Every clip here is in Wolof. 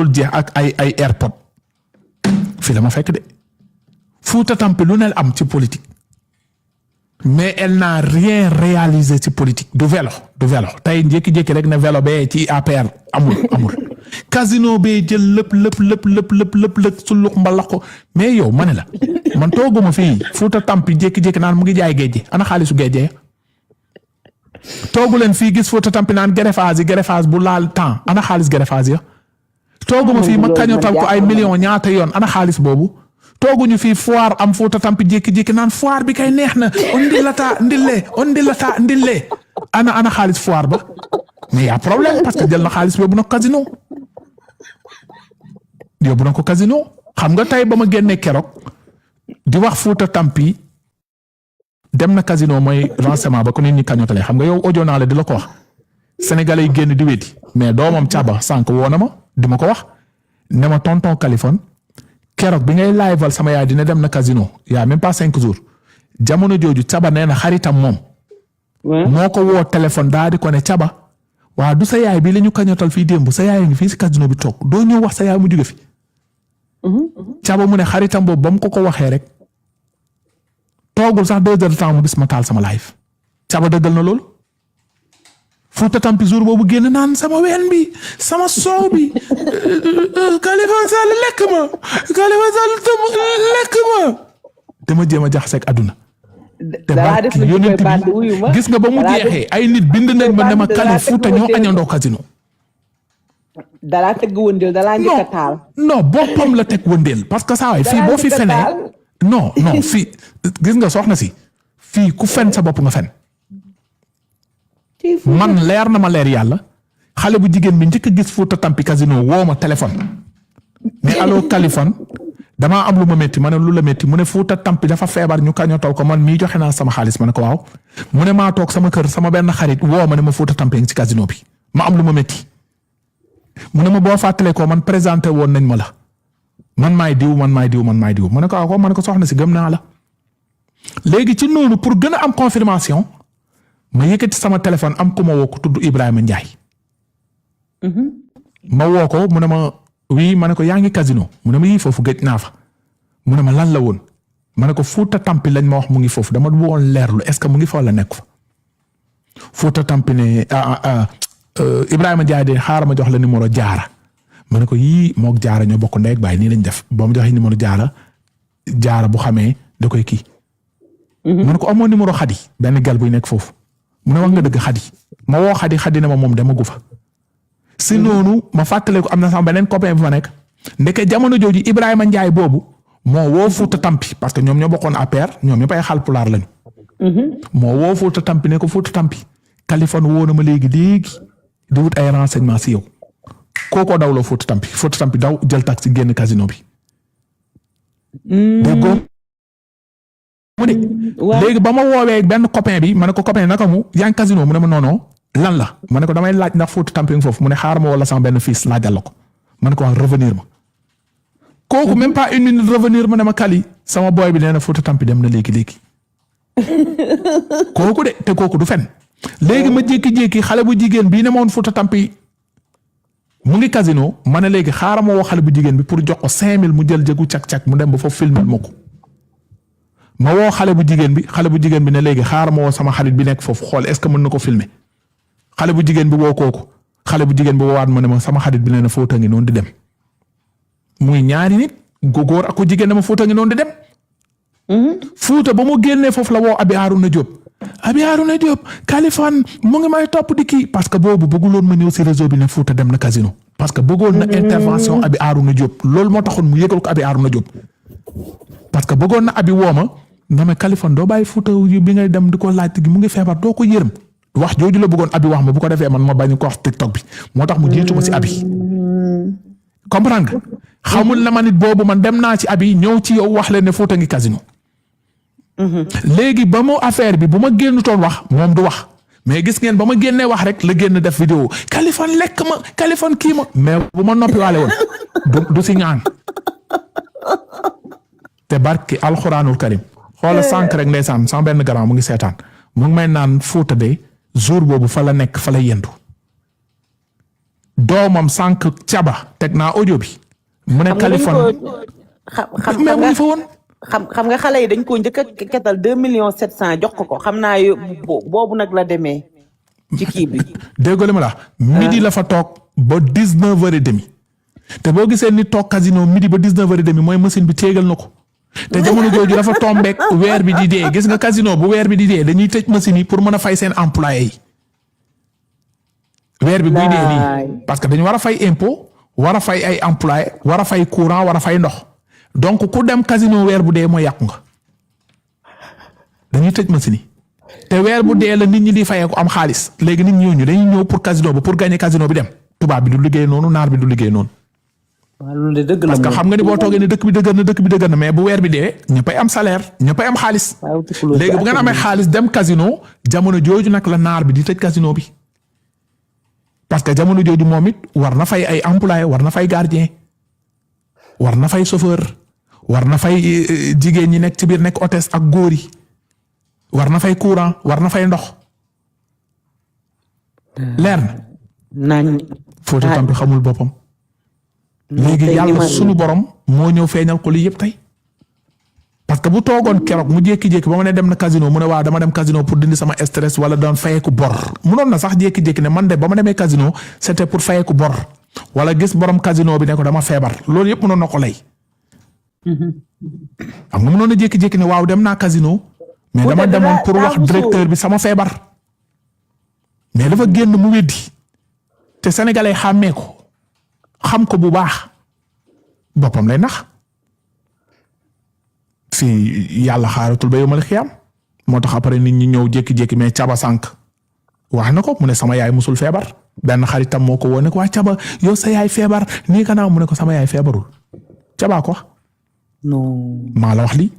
jeex ak ay airport fii la ma fekk de Fouta Tampi lu ne am ci politique mais elle n'a rien réalisé ci politique du vélo tey jékki-jékki rek ne vélo bee ci APR amul casino bee jël lépp su lux mbalax ko mais yow ma ne la man tooguma fii Fouta Tampi jékki-jékki naan mu ngi jaay géej ana xaalisu géej toogu leen fii gis Fouta Tampi naan greffage bu laal temps ana xaalis greffage ya tooguma fii ma kañotal ko ay millions ñaata yoon ana xaalis boobu tooguñu fii foire am Fouta Tampi jékki-jékki naan foire bi kay neex na on ndillee ana xaalis foire ba mais y a problème parce que jël na xaalis yóbbu na ko casino xam nga tey ba ma génnee keroog di wax Fouta Tampi dem na casino mooy renseignement ba ko nit ñi kañotalee xam nga yow audio naa la di la ko wax sénégalais yi génn di weddi mais doomam caba sànq woo na ma di ma ko wax ne ma tonton Kaliphone keroog bi ngay liveal sama yaay dina dem na casino y a même pas 5 jours jamono jooju caba nee na xaritam moom moo ko woo téléphone daa di ko ne caba waa du sa yaay bi la ñu kañotal fii démb sa yaay ngi fii si casino bi toog doo ñëw wax sa yaay mu jóge fi caba mu ne xaritam boobu ba mu ko waxee rek toogul sax 2 heures de temps mu gis ma taal sama live caba dëggal na loolu Fouta Tampi jour boobu génn naan sama ween bi sama soow bi Khalifa Sall lekk ma dama jéem a jaxaseeg àdduna te barki yonent bi gis nga ba mu jeexee ay nit bind nañ ma ne ma Khalifa Fouta ñoo añandoo casino dalaa teg wëndeel dalaa njëkk a taal non boppam la teg wëndeel parce que saa waay fii boo fi fenee non fii gis nga soxna si fii ku fen sa bopp nga fen man leer na ma leer yàlla xale bu jigéen bi njëkk a gis Fouta Tampi casino woo ma téléphone mais allo Kaliphone damaa am lu ma métti ma ne lu la métti mu ne Fouta Tampi dafa feebar ñu kañotal ko man mii joxe naa sama xaalis ma ne ko waaw mu ne maa toog sama kër sama benn xarit woo ma ne ma Fouta Tampi ngi ci casino bi ma am lu ma métti mu ne ma boo fàttalee ko man présenté woon nañ ma la man maay diw ma ne ko waaw ma ne ko soxna si gëm naa la léegi ci noonu pour gën a am confirmation ma yëkkati sama téléphone am ku ma woo ko tudd Ibrahima Ndiaye ma woo ko mu ne ma oui ma ne ko yaa ngi casino mu ne ma yii foofu gëj naa fa mu ne ma lan la woon ma ne ko Fouta Tampi lañ ma wax mu ngi foofu dama woon leerlu est-ce que mu ngi fa wala nekk fa Fouta Tampi ne Ibrahima Ndiaye de xaaral ma jox la numéro jaara ma ne ko yii moog jaara ñoo bokk ndey ak baay nii lañ def ba mu joxe numéro jaara bu xamee da koy kii ma ne ko amoo numéro xadi benn gal buy nekk foofu mu ne wax nga dëgg xadi ma woo xadi ne ma moom dama gu fa si noonu ma fàttale ko am na sama beneen copain bu fa nekk ndeke jamono jooju Ibrahima Ndiaye boobu moo woo Fouta Tampi parce que ñoom ñoo bokkoon APR ñoom ñëpp ay Haalpulaar lañu moo woo Fouta Tampi ne ko Fouta Tampi Kaliphone woo na ma léegi di wut ay renseignement si yow kookoo dawloo Fouta Tampi daw jël taxi génn casino bi déggoo mu ne léegi ba ma woowee benn copain bi ma ne ko copain naka mu yaa ngi casino mu ne ma non lan la ma ne ko damay laaj ndax Fouta Tampi foofu mu ne xaaral ma wala sama benn fils laajal la ko ma ne ko wax revenir ma kooku même pas une minute revenir ma ne ma Kali sama boy bi nee na Fouta Tampi dem na léegi kooku de te kooku du fen léegi ma jékki-jékki xale bu jigéen bii ne ma woon Fouta Tampi mu ngi casino ma ne léegi xaaral ma woo xale bu jigéen bi pour jox ko 5000 mu jël jëgu cak-cak mu dem ba foofu filmer ma ko ma woo xale bu jigéen bi ne léegi xaaral ma woo sama xarit bi nekk foofu xool est-ce que mën na ko filmer xale bu jigéen bi woo kooku xale bu jigéen bi woowaat ma ne ma sama xarit bi nee na Fouta ngi noonu di dem muy ñaari nit góor ak ko jigéen ne ma Fouta ngi noonu di dem. Fouta ba mu génnee foofu la woo Abi Harouna Diop Kaliphone mu ngi may topp di kii parce que boobu bëgguloon ma ñëw si réseau bi ne Fouta dem na casino parce que bëggoon na intervention Abi Harouna Diop loolu moo taxoon mu yëgal ko Abi Harouna Diop parce que bëggoon na Abi woo ma ne Kaliphone doo bàyyi Fouta bi ngay dem di ko laaj gi mu ngi feebar doo ko yërëm wax jooju la bëggoon Abi wax ma bu ko defee man ma bañ ko wax TikTok bi moo tax mu jiitu ma si Abi comprendre nga xamul na ma nit boobu man dem naa ci Abi ñëw ci yow wax leen ne Fouta ngi casino. léegi ba mu affaire bi bu ma génn toon wax moom du wax mais gis ngeen ba ma génnee wax rek la génn def vidéo Kaliphone lekk ma Kaliphone kii ma mais bu ma noppi waale woon du si ñaan te barki alxuraanul karim xoola sànq rek ndeysaan sama benn grand mu ngi seetaan mu ngi may naan Fouta de jour boobu fa la nekk fa la yendu doomam sànq caba teg naa audio bi mu ne Kaliphone mais mu ngi fa woon xam nga xale yi dañ koo njëkk a ketal 2,7 millions jox ko xam naa boobu nag la demee ci kii bi dégg li ma la midi la fa toog ba 19h30 te boo gisee ni toog casino midi ba 19h30 mooy machine bi téegal na ko te jamono jooju dafa tombeek weer bi di dee gis nga casino bu weer bi di dee dañuy tëj machine yi pour mën a fay seen employé yi weer bi buy dee nii parce que dañu war a fay impôt war a fay ay employé war a fay courant war a fay ndox donc ku dem casino weer bu dee mooy yàqu nga dañuy tëj machine yi te weer bu dee la nit ñi di fayee ko am xaalis léegi nit ñooñu dañuy ñëw pour casino ba pour gagner casino bi dem tubaab bi du liggéey noonu naar bi du liggéey noonu. waaw loolu de dëgg la parce que xam nga ni boo toogee ne dëkk bi dëgër na mais bu weer bi dee ñëppay am salaire ñëppay am xaalis. léegi bu ngeen amee xaalis dem casino jamono jooju nag la naar bi di tëj casino bi. parce que jamono jooju moom it war na fay ay employé war na fay gardien war na fay chauffeur war na fay jigéen ñi nekk ci biir nekk hôtesse ak góor yi war na fay courant war na fay ndox. leer na. Fouta Tampi xamul boppam. léegi yàlla sunu borom moo ñëw feeñal ko lii yëpp tey. parce que bu toogoon keroog mu jékki-jékki ba ma ne dem na casino mu ne waaw dama dem casino pour dindi sama stress wala doon fayeeku bor munoon na sax jékki-jékki ne man de ba ma demee casino c'était pour fayeku bor wala gis borom casino bi ne ko dama feebar loolu yëpp munoon na ko lay. xam nga munoon na jékki-jékki ne waaw dem naa casino. mais dama demoon pour wax directeur bi sama feebar. mais dafa génn mu weddi te sénégalais xàmmee ko xam ko bu baax boppam lay nax. fii yàlla xaaratul ba yomal xiyam moo tax après nit ñi ñëw jékki-jékki mais caba sànq wax na ko mu ne sama yaay musul feebar benn xaritam moo ko woo ne ko waa caba yow sa yaay feebar nii kanaaw mu ne ko sama yaay feebarul cabaa ko wax. non maa la wax lii.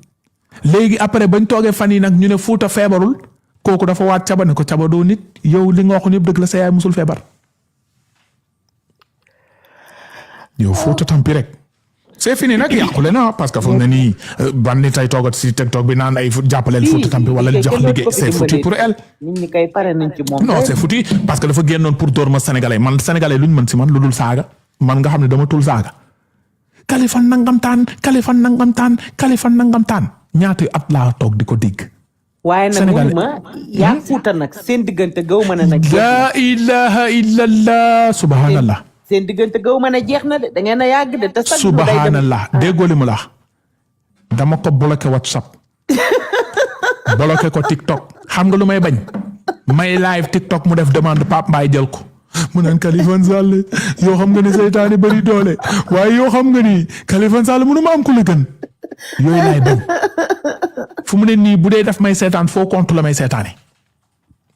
léegi après bañ toogee fan yi nag ñu ne Fuuta feebarul kooku dafa waat caba ne ko caba doo nit yow li nga waxoon yëpp dëgg la sa yaay musul feebar. yow Fuuta Tampi rek. c'est fini nag yàqule na parce que fu mu ne nii ban nit ay toogat si TikTok bi naan ay jàppaleel Fouta Tampi wala jox liggéey c'est foutu pour elle. nit ñi kay pare nañ ci moom. non c'est foutu parce que dafa génnoon pour dóor ma sénégalais man sénégalais luñ mën si man lu dul saaga man nga xam ne dama tul saaga. Kaliphone Kaliphone nangam taan ñaata at laa toog di ko dégg. waaye nag ma yaa Fouta nag seen diggante gaw ma ne nag. la ilaha illallah subhanallah. seen diggante gaw ma ne jeex na de da ngeen a yàgg de te sax subhanallah déggoo li mu la dama ko bloqué WhatsApp bloqué ko TikTok xam nga lu may bañ may live TikTok mu def demande Pape Mbaye jël ko mu naan Kaliphone Sall yoo xam nga ni seytaane bari doole waaye yoo xam nga ni Kaliphone Sall mënu ma am ku la gën yooyu laay bañ fu mu ne nii bu dee daf may seetaan foo compte la may seetaane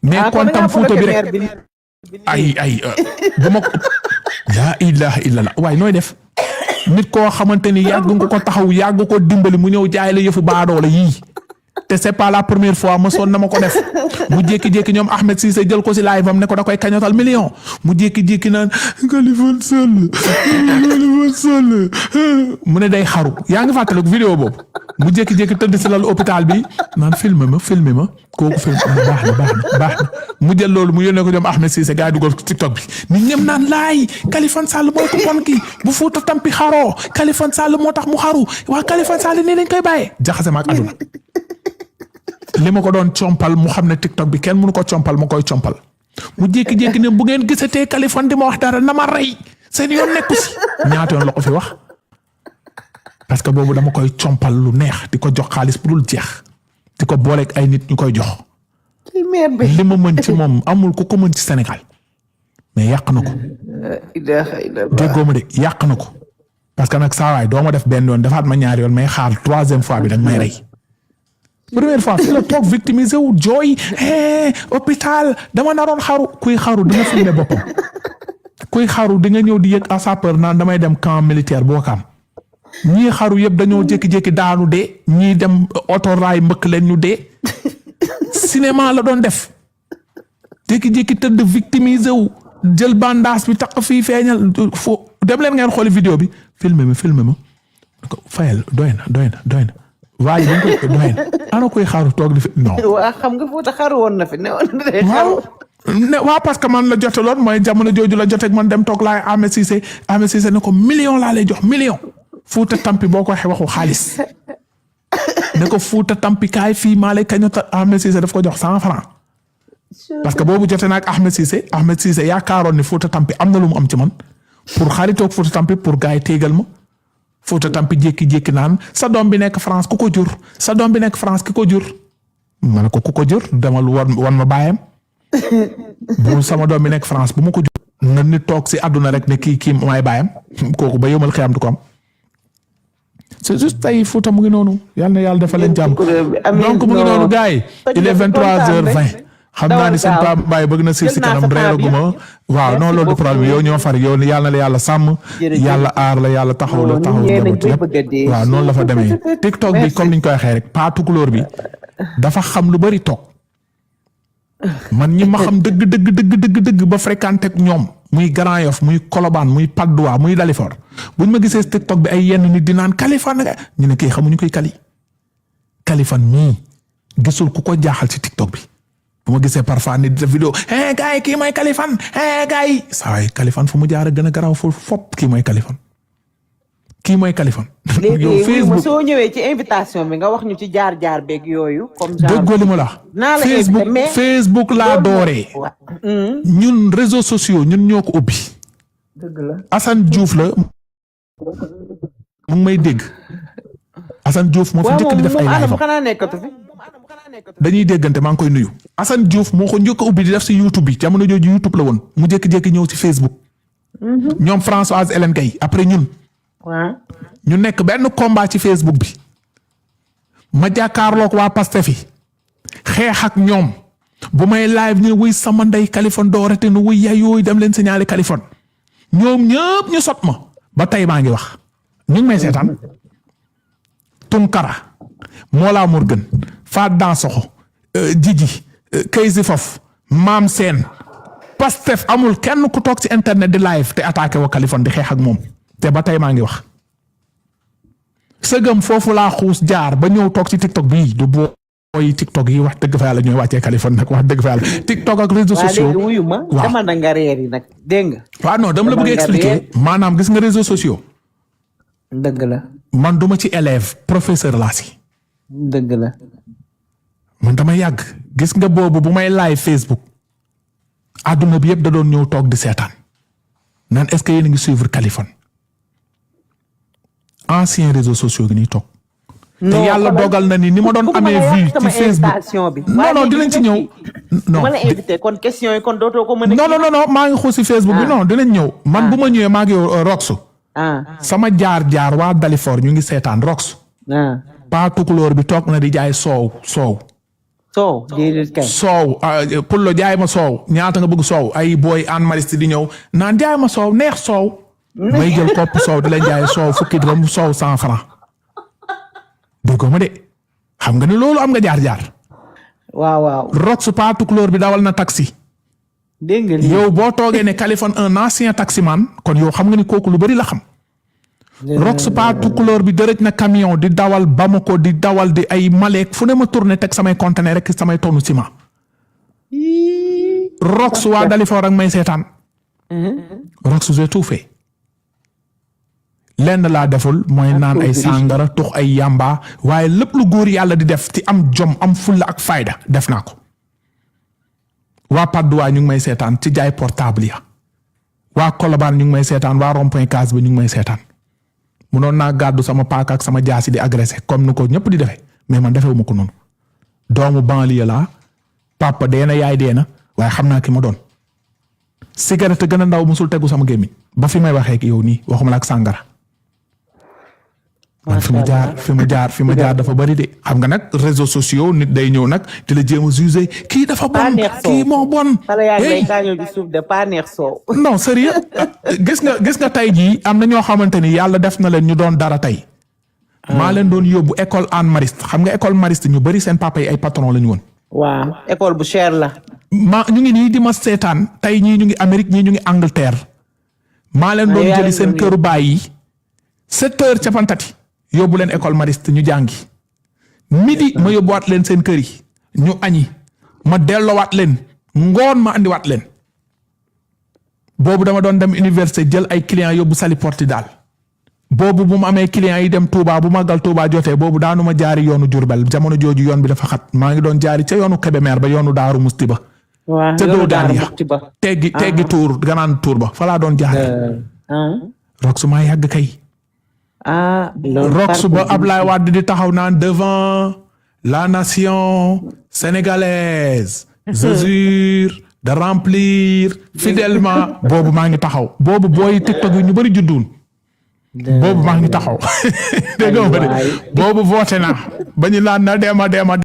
mais kontam Fouta bi rek ay bu ma laa ilaha illallah waaye nooy def nit koo xamante ni yàgg nga ko taxaw yàgg ko dimbali mu ñëw jaay la yëfu baadoo la yii te c'est pas la première fois ma sonn na ma ko def mu jékki-jékki ñoom Ahmed Cissé jël ko si live am ne ko da koy kañotal million mu jékki-jékki naan Kaliphone Sall mu ne day xaru yaa ngi fàttaliku vidéo boobu mu jékki-jékki tëdd si lal hôpital bi naan filmé ma kooku film baax na mu jël loolu mu yónnee ko ñoom Ahmed Cissé gars yi dugal TikTok bi nit ñëm naan laay Kaliphone Sall mooy ko bon ki bu Fouta Tampi xaroo Kaliphone Sall moo tax mu xaru waa Kaliphone Sall nii lañ koy bàyyee jaxase ma ak aduna li ma ko doon compal mu xam ne TikTok bi kenn mënu ko compal ma koy compal mu jékki-jékki ne bu ngeen gisatee Kaliphone di ma wax dara na ma rey seen yoon nekku si ñaata yoon la ko fi wax parce que boobu dama koy compal lu neex di ko jox xaalis bu dul jeex di ko booleeg ay nit ñu koy jox li ma mën ci moom amul ku ko mën ci Sénégal mais yàq na ko déggoo ma de yàq na ko parce que nag saa waay doo ma def benn yoon defaat ma ñaari yoon may xaar troisième fois bi dag may rey première fois fi la toog victimisé wu jooy hôpital dama naroon xaru kuy xaru dina filmé boppam kuy xaru di nga ñëw di yëg à sa peur naan damay dem camp militaire boo kam ñii xaru yëpp dañoo jékki-jékki daanu dee ñii dem autorail mbëkk leen ñu dee cinéma la doon def jékki-jékki tëdd victimisé wu jël bandage bi takk fii feeñal fo dem leen ngeen xooli vidéo bi filmé ma fayal doy na waaye dañ ko doy na ana koy xaru toog di fi non. waa xam nga Fouta xaru woon na fi ne woon waaw ne waa parce que man la joteloon mooy jamono jooju la joteeg man dem toog laay Ahmed Cissé ne ko million laa lay jox million Fouta Tampi boo ko waxee waxu xaalis ne ko Fouta Tampi kaay fii maa lay kañota Ahmed Cissé daf ko jox 100 francs parce que boobu jote naag Ahmed Cissé yaakaaroon ni Fouta Tampi am na lu mu am ci man pour xaritoog Fouta Tampi pour gars yi téegal ma Fouta Tampi jékki-jékki naan sa doom bi nekk France ku ko jur sa doom bi nekk France ki ko jur ma ne ko ku ko jur demal wan ma bàyyam bu sama doom bi nekk France bu ma ko jur na nit toog si àdduna rek ne kii may bàyyam kooku ba yomal xiyam du ko am c'est juste tey Fouta mu ngi noonu yal na yàlla dafa leen jàmm donc mu ngi noonu gars yi il est 23h20 xam naa ni seen Pape Mbaye bëgg na siir si kanam reeraguma waaw non loolu du problème yow ñoo far yow yàlla na la yàlla sàmm yàlla aar la yàlla taxaw la njaboot yëpp waaw noonu la fa demee TikTok bi comme niñ koy waxee rek Pa Tukulóor bi dafa xam lu bari toog man ñi ma xam dëgg ba fréquenté ak ñoom muy Grand Yoff muy Colobane muy Patte d'Oie muy Dalifort buñ ma gisee TikTok bi ay yenn nit di naan Kaliphone nga ñu ne kii xamuñu koy Kaliphone mii gisul ku ko jaaxal ci TikTok bi bu ma gisee parfois nit def vidéo gars yi kii mooy Kaliphone gars yi saa waay Kaliphone fu mu jaar a gën a garaaw foofu fop kii mooy Kaliphone léegi Facebook soo ñëwee ci invitation bi nga wax ñu ci jaar beeg yooyu. comme genre déggoo li ma la wax Facebook laa dooree. ñun réseaux sociaux ñun ñoo ko ubbi. dëgg la Assane Diouf la mu ngi may dégg. Assane Diouf moo fi njëkk di def ay live dañuy déggante maa ngi koy nuyu. Assane Diouf moo ko njëkk a ubbi di def si YouTube bi jamono jooju YouTube la woon mu jékki-jékki ñëw ci Facebook. ñoom Françoise Hélène Gaye après ñun. waaw ñu nekk benn combat ci Facebook bi ma jàkkaarloog waa Pastef fi xeex ak ñoom bu may live ñu wuy sama ndey Kaliphone doorate nu wuy yaay yooyu dem leen signaler Kaliphone ñoom ñëpp ñu sot ma ba tey maa ngi wax ñu ngi may seetaan Tunkara Mola Morgan Fat Dansokho Jiji Kaysi Fof Maam Seen Pastef amul kenn ku toog ci internet di live te attaqué wa Kaliphone di xeex ak moom te ba tey maa ngi wax sëgëm foofu laa xuus jaar ba ñëw toog ci TikTok bii du booy TikTok yi wax dëgg fa yàlla ñooy wàccee Kaliphone nag wax dëgg fa yàlla TikTok ak réseaux sociaux. waaw léegi wuyu ma dama na nga reer yi nag dégg nga. waaw non dama la bëgg expliquer maanaam gis nga réseaux sociaux. dëgg la. man duma ci élève professeur laa si. dëgg la. man dama yàgg gis nga boobu bu may live Facebook àdduna bi yëpp da doon ñëw toog di seetaan naan est-ce que yéen a ngi suivre Kaliphone. anciens réseaux sociaux gi ñuy toog. te yàlla dogal na ni ma doon amee vue ci Facebook non dinañ ci ñëw. non ma la invité kon question yi kon dootoo ko mën a. non maa ngi xuus ci Facebook bi non dinañ ñëw. man bu ma ñëwee maa ngi Rox. sama jaar waa Dalifort ñu ngi seetaan Rox. Pa Tukulóor bi toog na di jaay soow. déedéet kay. soow Pullo jaay ma soow ñaata nga bëgg soow ay booy Anne Mariste di ñëw naan jaay ma soow neex soow. may jël kopp soow di leen jaay soow fukki dërëm soow 100 francs déggoo ma de xam nga ni loolu am nga jaar. waaw. Rox Pa Tukulóor bi dawal na taxi. dégg nga yow boo toogee ne Kaliphone un ancien taximan kon yow xam nga ni kooku lu bari la xam. Rox Pa Tukulóor bi dërëj na camion di dawal Bamako di dawal di ay Malek fu ne ma tourné teg samay conteneur rek samay tonnu ciment. Rox waa Dalifort ak may seetaan. Rox j'ai tout fait. lenn laa deful mooy naan ay sàngara tux ay yamba waaye lépp lu góor yàlla di def ci am jom am fulla ak fayda def naa ko. waa Patte d'Oie ñu ngi may seetaan ci jaay portable ya waa Colobane ñu ngi may seetaan waa rond-point Case ba ñu ngi may seetaan munoon naa gàddu sama paaka ak sama jaasi di agressé comme ni ko ñëpp di defee mais man defewu ma ko noonu doomu banlieue laa papa dee na yaay dee na waaye xam naa ki ma doon cigarette gën a ndaw musul tegu sama gémmiñ ba fi may waxee ak yow nii waxuma la ak sàngara man fi ma jaar dafa bari de xam nga nag réseaux sociaux nit day ñëw nag di la jéem a jugé kii dafa bon kii moo bon. non sérieux gis nga tey jii am na ñoo xamante ni yàlla def na leen ñu doon dara tey. maa leen doon yóbbu école Anne Mariste xam nga école Mariste ñu bari seen papa yi ay patron la ñu woon. waaw école bu cher la. ñu ngi nii di ma seetaan tey ñii ñu ngi Amérique ñii ñu ngi Angleterre. maa leen doon jëli seen këru baay yi 7 heures ca Pantati yóbbu leen école Mariste ñu jàngi midi ma yóbbuwaat leen seen kër yi ñu añi ma delloowaat leen ngoon ma andiwaat leen boobu dama doon dem université jël ay clients yóbbu Saly Portudal boobu bu mu amee clients yi dem Touba bu màggal Touba jotee boobu daanuma jaari yoonu Diourbel jamono jooju yoon bi dafa xat maa ngi doon jaari ca yoonu Kébémer ba yoonu Daaru Musti ba waaw ca doo daan ya ba teggi tuur ganaan tuur ba fa laa doon jaari Rox maa yàgg kay Rox ba Ablaye Wade di taxaw naan devant la nation sénégalaise je jure de remplir fidèlement boobu maa ngi taxaw boobu booy TikTok yi ñu bari judduun boobu maa ngi taxaw dégg nga boobu voté naa ba ñu laan na deema